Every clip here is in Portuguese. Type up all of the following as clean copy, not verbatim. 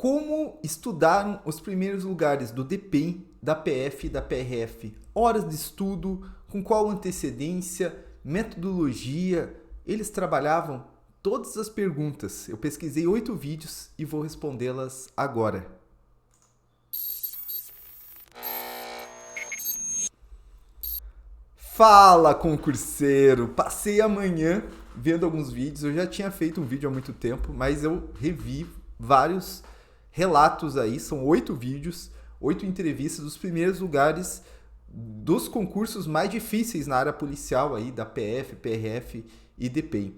Como estudaram os primeiros lugares do DPEM, da PF e da PRF? Horas de estudo, com qual antecedência, metodologia? Eles trabalhavam todas as perguntas. Eu pesquisei 8 vídeos e vou respondê-las agora. Fala, concurseiro! Passei a manhã vendo alguns vídeos. Eu já tinha feito um vídeo há muito tempo, mas eu revi vários relatos aí. São 8 vídeos, 8 entrevistas dos primeiros lugares dos concursos mais difíceis na área policial aí, da PF, PRF e DPEM.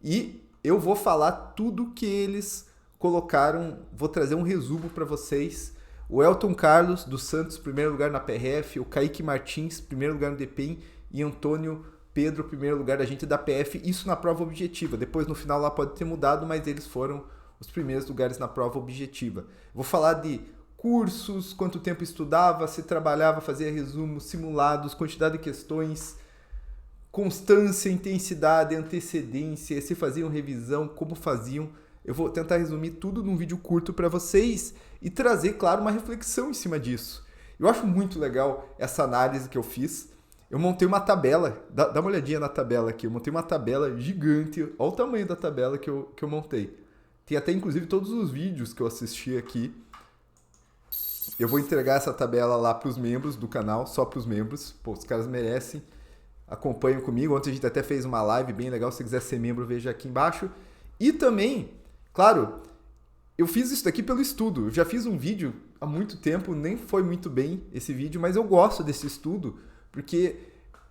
E eu vou falar tudo que eles colocaram, vou trazer um resumo para vocês. O Elton Carlos dos Santos, primeiro lugar na PRF, o Kaique Martins, primeiro lugar no DPEM, e Antônio Pedro, primeiro lugar da gente da PF, isso na prova objetiva. Depois no final lá pode ter mudado, mas eles foram os primeiros lugares na prova objetiva. Vou falar de cursos, quanto tempo estudava, se trabalhava, fazia resumos, simulados, quantidade de questões, constância, intensidade, antecedência, se faziam revisão, como faziam. Eu vou tentar resumir tudo num vídeo curto para vocês e trazer, claro, uma reflexão em cima disso. Eu acho muito legal essa análise que eu fiz. Eu montei uma tabela, dá uma olhadinha na tabela aqui, eu montei uma tabela gigante, olha o tamanho da tabela que eu montei. Tem até, inclusive, todos os vídeos que eu assisti aqui. Eu vou entregar essa tabela lá para os membros do canal, só para os membros. Pô, os caras merecem. Acompanhem comigo. Ontem a gente até fez uma live bem legal. Se quiser ser membro, veja aqui embaixo. E também, claro, eu fiz isso daqui pelo estudo. Eu já fiz um vídeo há muito tempo, nem foi muito bem esse vídeo, mas eu gosto desse estudo, porque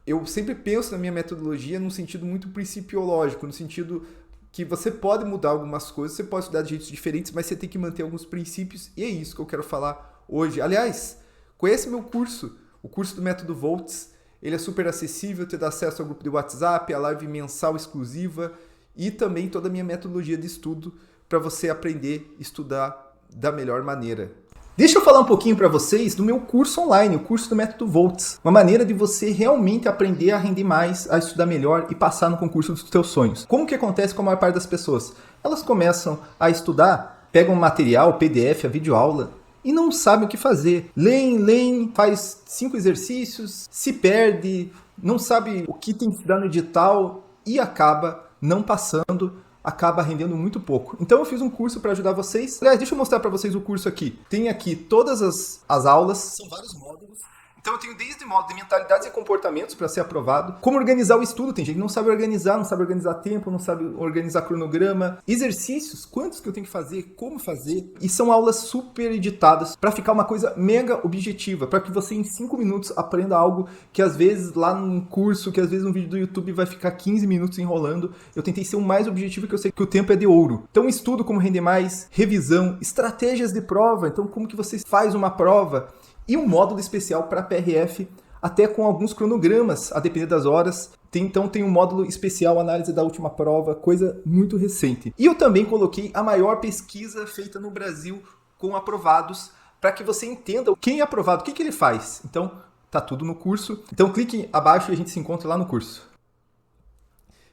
eu sempre penso na minha metodologia num sentido muito principiológico, no sentido que você pode mudar algumas coisas, você pode estudar de jeitos diferentes, mas você tem que manter alguns princípios, e é isso que eu quero falar hoje. Aliás, conhece meu curso, o curso do Método Volts. Ele é super acessível, te dá acesso ao grupo de WhatsApp, a live mensal exclusiva e também toda a minha metodologia de estudo para você aprender a estudar da melhor maneira. Deixa eu falar um pouquinho para vocês do meu curso online, o curso do Método Volts. Uma maneira de você realmente aprender a render mais, a estudar melhor e passar no concurso dos teus sonhos. Como que acontece com a maior parte das pessoas? Elas começam a estudar, pegam um material, PDF, a videoaula, e não sabem o que fazer. Leem, faz 5 exercícios, se perde, não sabe o que tem que estudar no edital e acaba não passando, acaba rendendo muito pouco. Então eu fiz um curso para ajudar vocês. Aliás, deixa eu mostrar para vocês o curso aqui. Tem aqui todas as aulas. São vários módulos. Então eu tenho desde módulo de mentalidades e comportamentos para ser aprovado, como organizar o estudo. Tem gente que não sabe organizar tempo, não sabe organizar cronograma, exercícios, quantos que eu tenho que fazer, como fazer. E são aulas super editadas para ficar uma coisa mega objetiva, para que você em 5 minutos aprenda algo que às vezes lá num curso, que às vezes um vídeo do YouTube vai ficar 15 minutos enrolando. Eu tentei ser o mais objetivo, que eu sei que o tempo é de ouro. Então estudo como render mais, revisão, estratégias de prova. Então como que você faz uma prova? E um módulo especial para PRF, até com alguns cronogramas, a depender das horas. Então tem um módulo especial, análise da última prova, coisa muito recente. E eu também coloquei a maior pesquisa feita no Brasil com aprovados, para que você entenda quem é aprovado, o que ele faz. Então tá tudo no curso. Então clique abaixo e a gente se encontra lá no curso.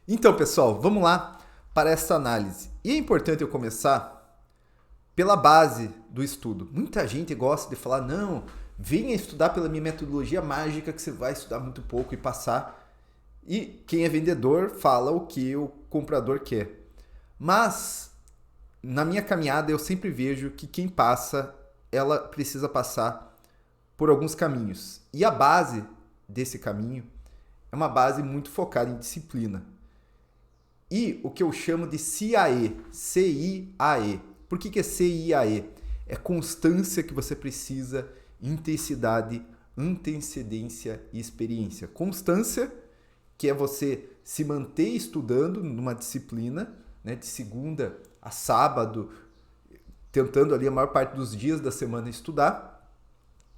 Então pessoal, vamos lá para essa análise. E é importante eu começar pela base do estudo. Muita gente gosta de falar, não, venha estudar pela minha metodologia mágica que você vai estudar muito pouco e passar. E quem é vendedor fala o que o comprador quer. Mas, na minha caminhada, eu sempre vejo que quem passa, ela precisa passar por alguns caminhos. E a base desse caminho é uma base muito focada em disciplina. E o que eu chamo de CIAE, C-I-A-E. Por que é CIAE? É constância que você precisa, intensidade, antecedência e experiência. Constância, que é você se manter estudando numa disciplina, né, de segunda a sábado, tentando ali a maior parte dos dias da semana estudar.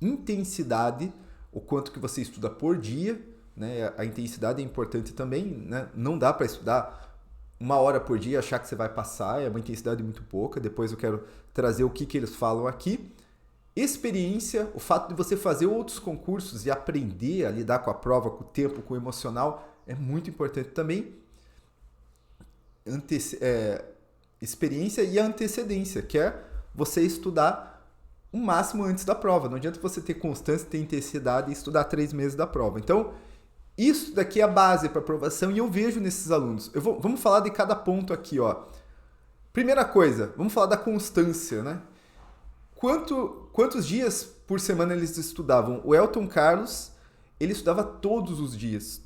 Intensidade, o quanto que você estuda por dia, né? A intensidade é importante também, né? Não dá para estudar 1 hora por dia, achar que você vai passar, é uma intensidade muito pouca. Depois eu quero trazer o que eles falam aqui. Experiência, o fato de você fazer outros concursos e aprender a lidar com a prova, com o tempo, com o emocional, é muito importante também. Experiência e a antecedência, que é você estudar o máximo antes da prova. Não adianta você ter constância, ter intensidade e estudar 3 meses da prova. Então, isso daqui é a base para aprovação e eu vejo nesses alunos. Vamos falar de cada ponto aqui, ó. Primeira coisa, vamos falar da constância, né? Quantos dias por semana eles estudavam? O Elton Carlos, ele estudava todos os dias.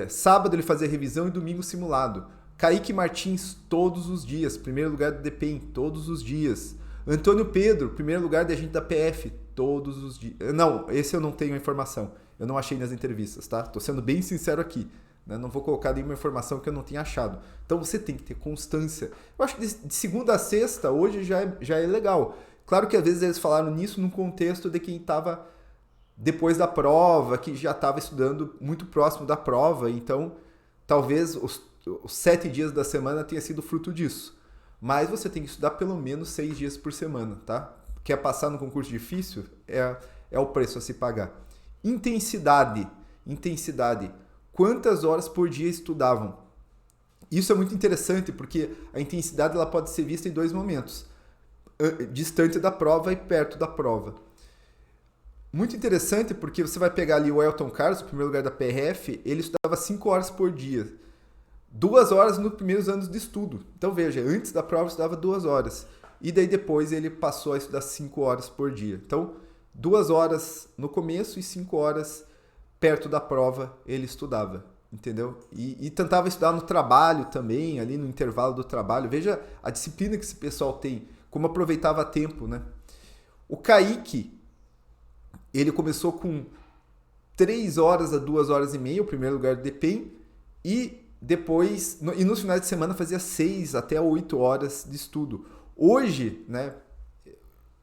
Sábado ele fazia revisão e domingo simulado. Kaique Martins, todos os dias. Primeiro lugar do DPEM, todos os dias. Antônio Pedro, primeiro lugar de agente da PF, todos os dias. Não, esse eu não tenho a informação. Eu não achei nas entrevistas, tá? Tô sendo bem sincero aqui. Né? Não vou colocar nenhuma informação que eu não tenha achado. Então você tem que ter constância. Eu acho que de segunda a sexta, hoje já é legal. Claro que às vezes eles falaram nisso no contexto de quem estava depois da prova, que já estava estudando muito próximo da prova. Então, talvez os 7 dias da semana tenha sido fruto disso. Mas você tem que estudar pelo menos 6 dias por semana, tá? Quer passar no concurso difícil? É o preço a se pagar. Intensidade. Quantas horas por dia estudavam? Isso é muito interessante, porque a intensidade ela pode ser vista em 2 momentos. Distante da prova e perto da prova. Muito interessante, porque você vai pegar ali o Elton Carlos, o primeiro lugar da PRF, ele estudava 5 horas por dia. 2 horas nos primeiros anos de estudo. Então veja, antes da prova estudava 2 horas. E daí depois ele passou a estudar 5 horas por dia. Então, 2 horas no começo e 5 horas perto da prova ele estudava. Entendeu? E tentava estudar no trabalho também, ali no intervalo do trabalho. Veja a disciplina que esse pessoal tem, como aproveitava tempo, né? O Kaique, ele começou com 3 horas a 2 horas e meia, o primeiro lugar do DPEM, e depois, e nos finais de semana fazia 6 até 8 horas de estudo. Hoje, né,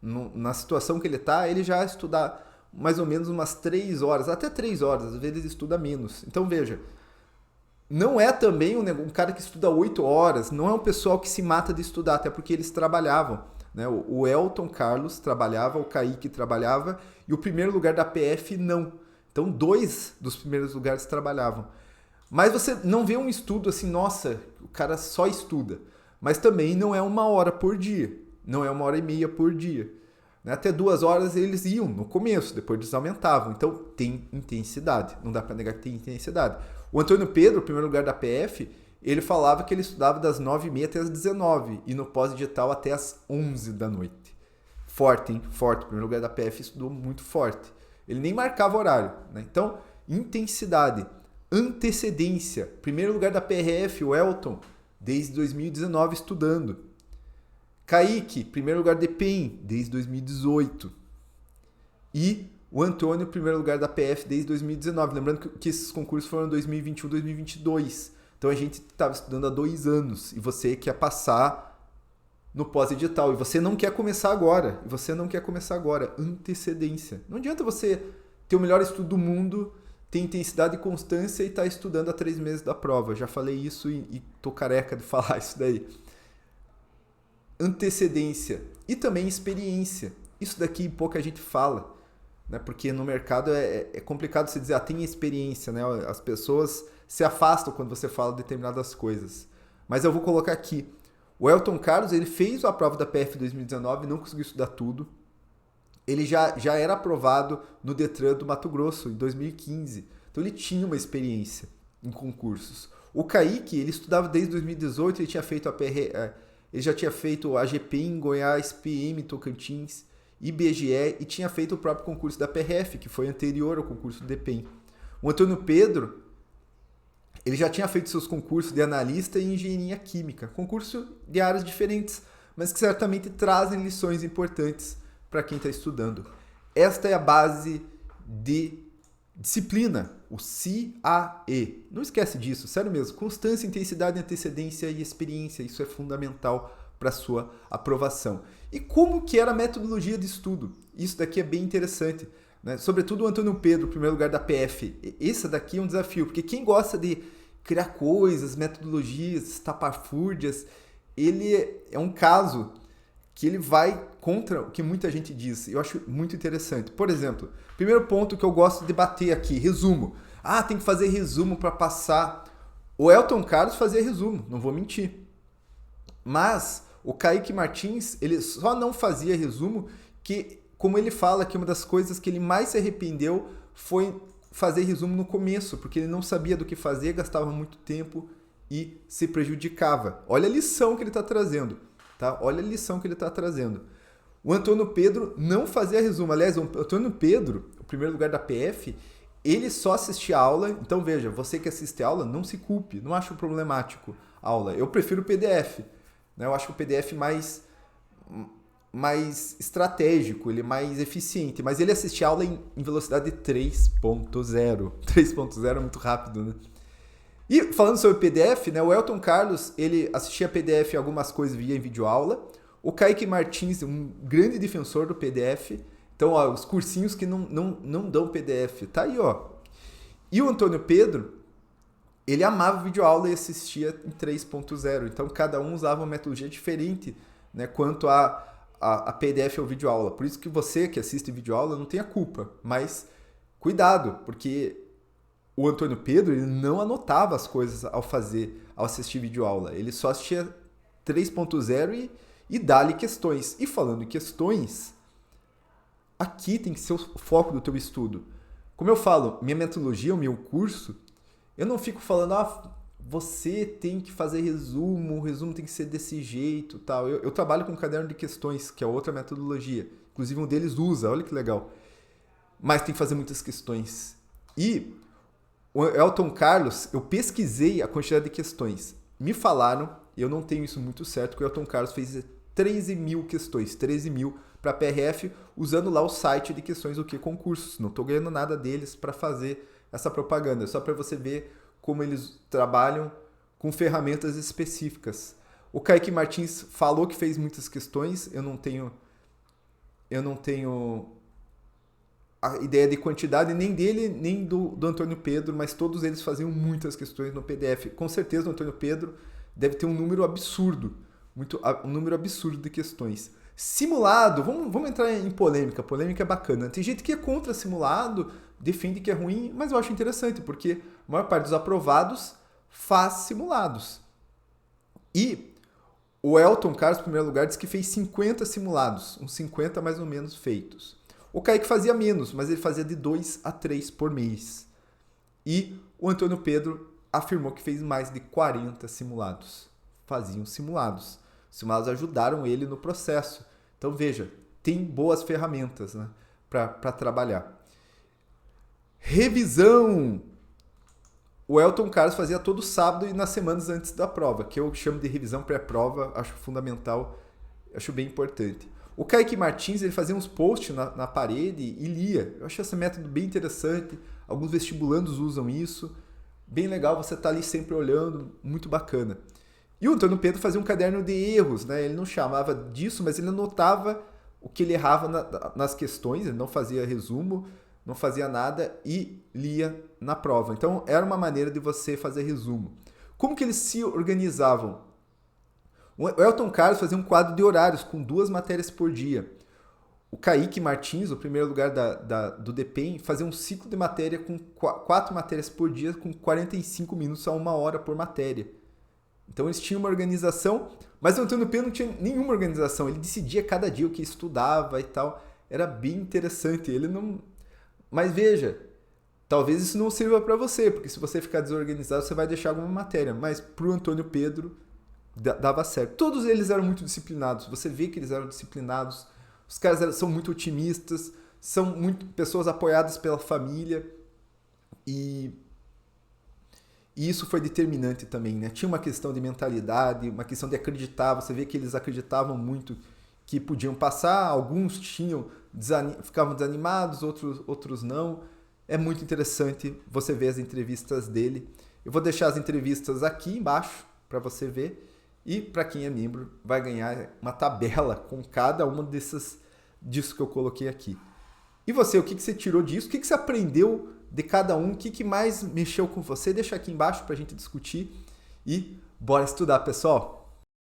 na situação que ele está, ele já estuda mais ou menos umas 3 horas, até 3 horas, às vezes ele estuda menos. Então veja, não é também um cara que estuda 8 horas, não é um pessoal que se mata de estudar, até porque eles trabalhavam. Né? O Elton Carlos trabalhava, o Kaique trabalhava, e o primeiro lugar da PF não. Então 2 dos primeiros lugares trabalhavam. Mas você não vê um estudo assim, nossa, o cara só estuda. Mas também não é 1 hora por dia. Não é 1h30 por dia. Até 2 horas eles iam no começo, depois eles aumentavam. Então tem intensidade. Não dá para negar que tem intensidade. O Antônio Pedro, o primeiro lugar da PF, ele falava que ele estudava das 9h30 até as 19h. E no pós-digital até as 11 da noite. Forte, hein? Forte. O primeiro lugar da PF estudou muito forte. Ele nem marcava horário. Né? Então, intensidade. Antecedência. Primeiro lugar da PRF, o Elton, desde 2019 estudando. Kaique, primeiro lugar de PEN, desde 2018. E o Antônio, primeiro lugar da PF, desde 2019. Lembrando que esses concursos foram em 2021, 2022. Então a gente estava estudando há 2 anos. E você quer passar no pós-edital. E você não quer começar agora. Antecedência. Não adianta você ter o melhor estudo do mundo, ter intensidade e constância e tá estudando há 3 meses da prova. Já falei isso e tô careca de falar isso daí. Antecedência e também experiência. Isso daqui pouca gente fala, né? Porque no mercado é complicado você dizer, tem experiência, né? As pessoas se afastam quando você fala determinadas coisas. Mas eu vou colocar aqui. O Elton Carlos, ele fez a prova da PF 2019, não conseguiu estudar tudo. Ele já era aprovado no Detran do Mato Grosso, em 2015. Então ele tinha uma experiência em concursos. O Kaique, ele estudava desde 2018, ele tinha feito ele já tinha feito a AGP em Goiás, PM, Tocantins, IBGE e tinha feito o próprio concurso da PRF, que foi anterior ao concurso do DPEM. O Antônio Pedro, ele já tinha feito seus concursos de analista e engenharia química. Concurso de áreas diferentes, mas que certamente trazem lições importantes para quem está estudando. Esta é a base de disciplina, o CAE. Não esquece disso, sério mesmo. Constância, intensidade, antecedência e experiência. Isso é fundamental para a sua aprovação. E como que era a metodologia de estudo? Isso daqui é bem interessante. Né? Sobretudo o Antônio Pedro, primeiro lugar da PF. Esse daqui é um desafio, porque quem gosta de criar coisas, metodologias, estapafúrdias, ele é um caso que ele vai contra o que muita gente diz. Eu acho muito interessante. Por exemplo, primeiro ponto que eu gosto de bater aqui, resumo. Tem que fazer resumo para passar. O Elton Carlos fazia resumo, não vou mentir. Mas o Kaique Martins, ele só não fazia resumo que, como ele fala, que uma das coisas que ele mais se arrependeu foi fazer resumo no começo, porque ele não sabia do que fazer, gastava muito tempo e se prejudicava. Olha a lição que ele está trazendo, tá? Olha a lição que ele está trazendo. O Antônio Pedro não fazia resumo. Aliás, o Antônio Pedro, o primeiro lugar da PF, ele só assistia a aula. Então, veja, você que assiste a aula, não se culpe, não acho problemático a aula. Eu prefiro o PDF, né? Eu acho o PDF mais estratégico, ele é mais eficiente, mas ele assistia a aula em velocidade 3.0. 3.0 é muito rápido, né? E falando sobre PDF, né, o Elton Carlos, ele assistia PDF algumas coisas via videoaula. O Kaique Martins, um grande defensor do PDF. Então, ó, os cursinhos que não dão PDF, tá aí, ó. E o Antônio Pedro, ele amava videoaula e assistia em 3.0. Então, cada um usava uma metodologia diferente, né, quanto a PDF ou videoaula. Por isso que você que assiste videoaula não tem a culpa. Mas cuidado, porque o Antônio Pedro, ele não anotava as coisas ao assistir videoaula. Ele só assistia 3.0 e dá-lhe questões. E falando em questões, aqui tem que ser o foco do teu estudo. Como eu falo, minha metodologia, o meu curso, eu não fico falando, você tem que fazer resumo, o resumo tem que ser desse jeito, tal. Eu trabalho com um caderno de questões, que é outra metodologia. Inclusive um deles usa, olha que legal. Mas tem que fazer muitas questões. E o Elton Carlos, eu pesquisei a quantidade de questões. Me falaram, eu não tenho isso muito certo, que o Elton Carlos fez 13 mil questões, 13 mil para PRF, usando lá o site de questões do que concursos. Não estou ganhando nada deles para fazer essa propaganda, só para você ver como eles trabalham com ferramentas específicas. O Kaique Martins falou que fez muitas questões, eu não tenho a ideia de quantidade, nem dele, nem do Antônio Pedro, mas todos eles faziam muitas questões no PDF. Com certeza o Antônio Pedro deve ter um número absurdo, um número absurdo de questões. Simulado, vamos entrar em polêmica. Polêmica é bacana. Tem gente que é contra simulado, defende que é ruim, mas eu acho interessante, porque a maior parte dos aprovados faz simulados. E o Elton Carlos, em primeiro lugar, disse que fez 50 simulados, uns 50 mais ou menos feitos. O Kaique fazia menos, mas ele fazia de 2 a 3 por mês. E o Antônio Pedro afirmou que fez mais de 40 simulados. Faziam simulados. Os simulados ajudaram ele no processo. Então, veja, tem boas ferramentas, né, para trabalhar. Revisão! O Elton Carlos fazia todo sábado e nas semanas antes da prova, que eu chamo de revisão pré-prova, acho fundamental, acho bem importante. O Kaique Martins, ele fazia uns posts na parede e lia. Eu achei esse método bem interessante. Alguns vestibulandos usam isso. Bem legal, você tá ali sempre olhando, muito bacana. E o Antônio Pedro fazia um caderno de erros, né? Ele não chamava disso, mas ele anotava o que ele errava nas questões, ele não fazia resumo, não fazia nada e lia na prova. Então, era uma maneira de você fazer resumo. Como que eles se organizavam? O Elton Carlos fazia um quadro de horários com 2 matérias por dia. O Kaique Martins, o primeiro lugar do DPEM, fazia um ciclo de matéria com 4 matérias por dia, com 45 minutos a 1 hora por matéria. Então eles tinham uma organização, mas o Antônio Pedro não tinha nenhuma organização. Ele decidia cada dia o que estudava e tal. Era bem interessante. Ele não... Mas veja, talvez isso não sirva para você, porque se você ficar desorganizado, você vai deixar alguma matéria. Mas para o Antônio Pedro dava certo. Todos eles eram muito disciplinados. Você vê que eles eram disciplinados. Os caras são muito otimistas, são muito pessoas apoiadas pela família e isso foi determinante também, né? Tinha uma questão de mentalidade, uma questão de acreditar. Você vê que eles acreditavam muito que podiam passar. Alguns ficavam desanimados, outros não. É muito interessante você ver as entrevistas dele. Eu vou deixar as entrevistas aqui embaixo para você ver. E para quem é membro, vai ganhar uma tabela com cada uma disso que eu coloquei aqui. E você, o que você tirou disso? O que você aprendeu de cada um? O que mais mexeu com você? Deixa aqui embaixo para a gente discutir. E bora estudar, pessoal!